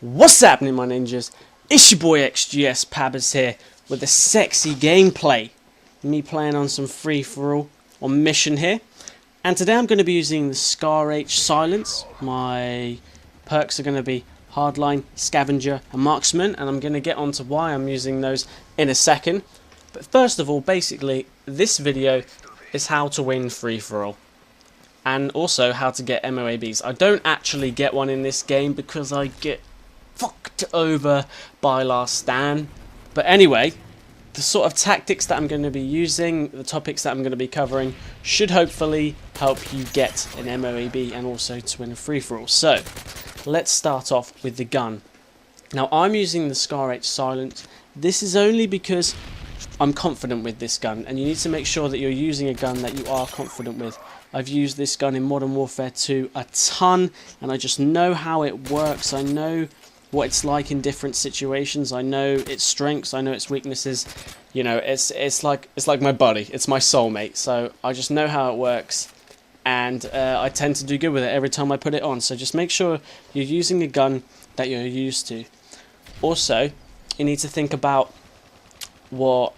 What's happening, my ninjas? It's your boy XGS Pabbers here with a sexy gameplay. Me playing on some free-for-all on mission here. And today I'm going to be using the Scar H Silence. My perks are going to be Hardline, Scavenger and Marksman. And I'm going to get onto why I'm using those in a second. But first of all, basically, this video is how to win free-for-all. And also how to get M.O.A.Bs. I don't actually get one in this game because I get fucked over by last stand. But anyway, the sort of tactics that I'm going to be using, the topics that I'm going to be covering, should hopefully help you get an M.O.A.B and also to win a free-for-all. So, let's start off with the gun. Now, I'm using the Scar H Silence. This is only because I'm confident with this gun, and you need to make sure that you're using a gun that you are confident with. I've used this gun in Modern Warfare 2 a ton, and I just know how it works. I know what it's like in different situations. I know its strengths, I know its weaknesses. You know, it's like my buddy, it's my soulmate. So I just know how it works, and I tend to do good with it every time I put it on. So just make sure you're using a gun that you're used to. Also, you need to think about what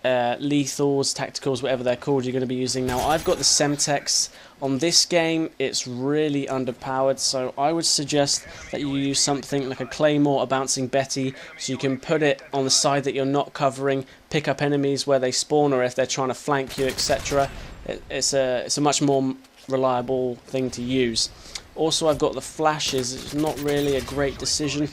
lethals, tacticals, whatever they're called, you're going to be using. Now, I've got the Semtex on this game. It's really underpowered, so I would suggest that you use something like a Claymore, a Bouncing Betty, so you can put it on the side that you're not covering, pick up enemies where they spawn or if they're trying to flank you, etc. It's a much more reliable thing to use. Also, I've got the flashes. It's not really a great decision.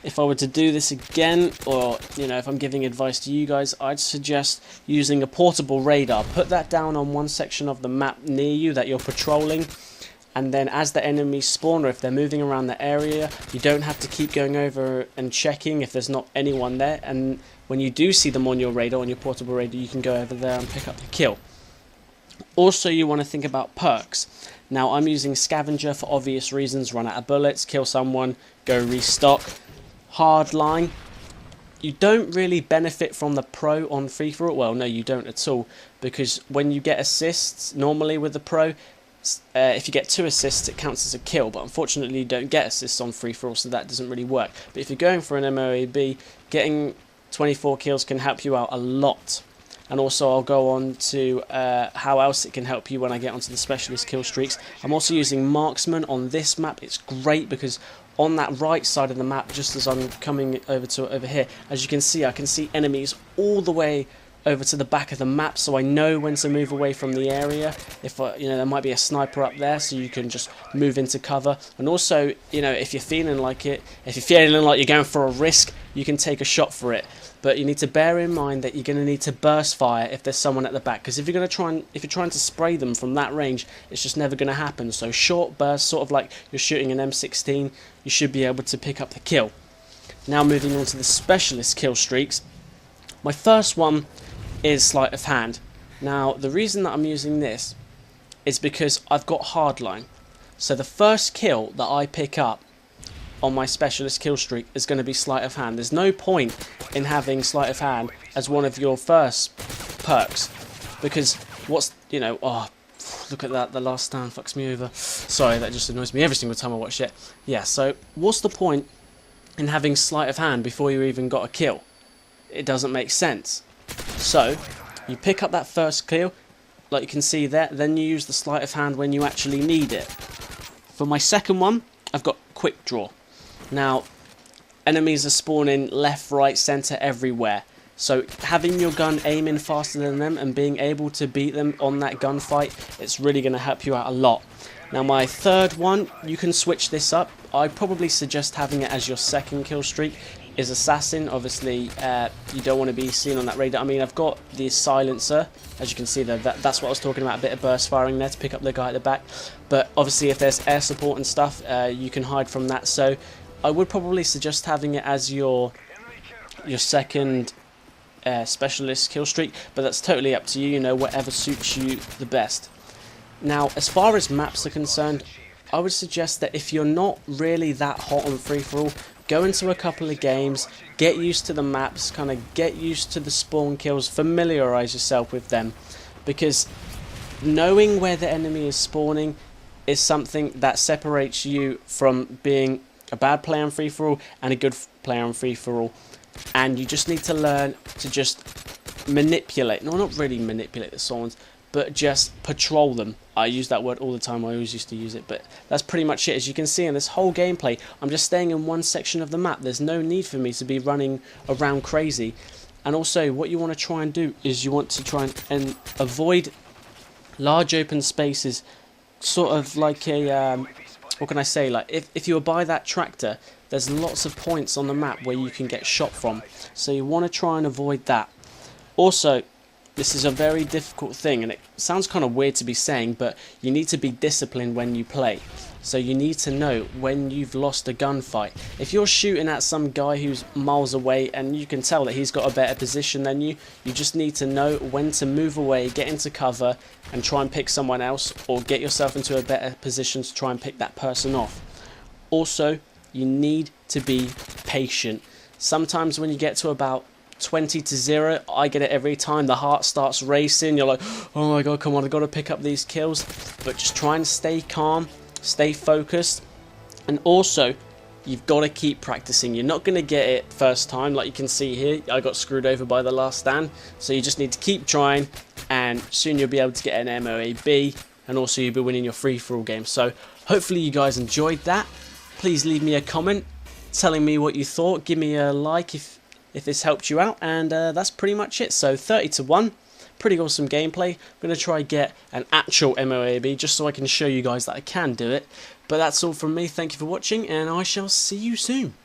If I were to do this again, or you know, if I'm giving advice to you guys, I'd suggest using a portable radar. Put that down on one section of the map near you that you're patrolling, and then as the enemies spawn, or if they're moving around the area, you don't have to keep going over and checking if there's not anyone there. And when you do see them on your radar, on your portable radar, you can go over there and pick up the kill. Also, you want to think about perks. Now, I'm using Scavenger for obvious reasons: run out of bullets, kill someone, go restock. Hardline, you don't really benefit from the pro on free-for-all. Well, no, you don't at all, because when you get assists, normally with the pro, if you get 2 assists, it counts as a kill, but unfortunately you don't get assists on free-for-all, so that doesn't really work. But if you're going for an M.O.A.B, getting 24 kills can help you out a lot. And also I'll go on to how else it can help you when I get onto the specialist kill streaks. I'm also using Marksman on this map. It's great because on that right side of the map, just as I'm coming over here, as you can see, I can see enemies all the way over to the back of the map, so I know when to move away from the area. If you know, there might be a sniper up there, so you can just move into cover. And also, you know, if you're feeling like it, if you're feeling like you're going for a risk, you can take a shot for it. But you need to bear in mind that you're going to need to burst fire if there's someone at the back, because if you're trying to spray them from that range, it's just never going to happen. So short bursts, sort of like you're shooting an M16, you should be able to pick up the kill. Now moving on to the specialist kill streaks. My first one is sleight of hand. Now the reason that I'm using this is because I've got hardline. So the first kill that I pick up on my specialist kill streak is going to be sleight of hand. There's no point in having sleight of hand as one of your first perks, because what's, you know, oh, look at that, the last stand fucks me over. Sorry, that just annoys me every single time I watch it. Yeah, so what's the point in having sleight of hand before you even got a kill? It doesn't make sense. So you pick up that first kill, like you can see there, then you use the sleight of hand when you actually need it. For my second one, I've got quick draw. Now, enemies are spawning left, right, centre, everywhere. So having your gun aiming faster than them and being able to beat them on that gunfight, it's really going to help you out a lot. Now my third one, you can switch this up. I probably suggest having it as your second kill streak, is Assassin. Obviously, you don't want to be seen on that radar. I mean, I've got the silencer, as you can see there. That's what I was talking about, a bit of burst firing there to pick up the guy at the back. But obviously, if there's air support and stuff, you can hide from that. So I would probably suggest having it as your second specialist kill streak, but that's totally up to you, you know, whatever suits you the best. Now, as far as maps are concerned, I would suggest that if you're not really that hot on free-for-all, go into a couple of games, get used to the maps, kind of get used to the spawn kills, familiarise yourself with them, because knowing where the enemy is spawning is something that separates you from being a bad player on free-for-all and a good player on free-for-all. And you just need to learn to just manipulate, no, not really manipulate the swans, but just patrol them. I use that word all the time, I always used to use it, but that's pretty much it. As you can see in this whole gameplay, I'm just staying in one section of the map. There's no need for me to be running around crazy. And also, what you want to try and do is you want to try and avoid large open spaces, sort of like a, what can I say, like if you were by that tractor, there's lots of points on the map where you can get shot from. So you want to try and avoid that. Also, this is a very difficult thing, and it sounds kind of weird to be saying, but you need to be disciplined when you play. So you need to know when you've lost a gunfight. If you're shooting at some guy who's miles away and you can tell that he's got a better position than you, you just need to know when to move away, get into cover, and try and pick someone else, or get yourself into a better position to try and pick that person off. Also, you need to be patient. Sometimes when you get to about 20-0, I get it every time, the heart starts racing, you're like, oh my god, come on, I've got to pick up these kills. But just try and stay calm, stay focused, and also you've got to keep practicing. You're not going to get it first time. Like you can see here, I got screwed over by the last stand, so you just need to keep trying, and soon you'll be able to get an M.O.A.B, and also you'll be winning your free-for-all game. So hopefully you guys enjoyed that. Please leave me a comment telling me what you thought. Give me a like if this helped you out, and that's pretty much it. So 30-1, pretty awesome gameplay. I'm going to try get an actual M.O.A.B just so I can show you guys that I can do it. But that's all from me. Thank you for watching, and I shall see you soon.